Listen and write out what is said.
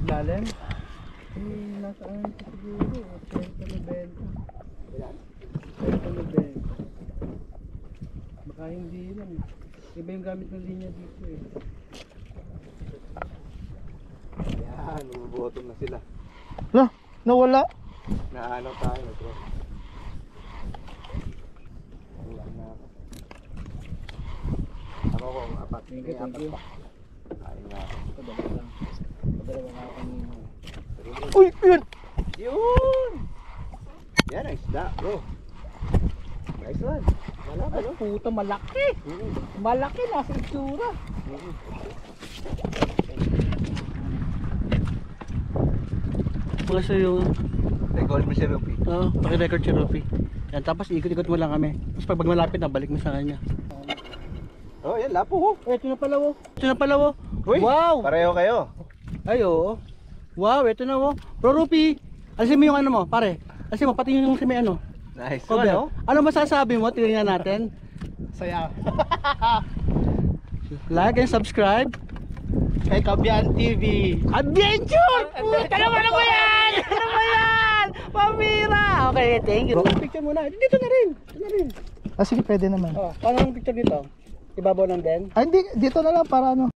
Lalim? Nasaan ito siguro? 30-90. 30-90. Baka hindi lang. Iba yung gamit ng linya dito eh. Yan, bubottom na sila. No, nawala. Naano tayo, bro. Bubottom na ako. Ako kung apat. Thank you, thank you. Ayun na ako. Padala lang. Padala lang ako kanina. Uy, yun. Yun! Yan ang isda, bro. Nice one. Wala ba, no? Puta, malaki! Malaki na sa itsura. Wala siya yung... Record mo si Rupi. Oo, paki-record si Rupi. Yan, tapos ikot-ikot mo lang kami. Tapos pag malapit na, balik mo sa kanya. Oh, yan, lapo, oh. Ito na pala, wo. Ito na pala, wo. Uy, Wow! pareho kayo. Ay, oo. Wow, ito na, wo. Bro, Rupi, alisin mo yung ano mo, pare. Alisin mo, pati yung si may ano. Nice one, Cover. oh. Ano masasabi mo? Tingnan natin. Saya. Like and subscribe. Kay Kabian TV. Adventure! Puta naman ano ba yan? Ano ba yan? Pamira! Okay, thank you. Picture muna. Dito na rin. Dito na rin. Ah, sige, pwede naman. Oh, paano ang picture dito? Ibabaw ng den? Ah, hindi, dito na lang para ano.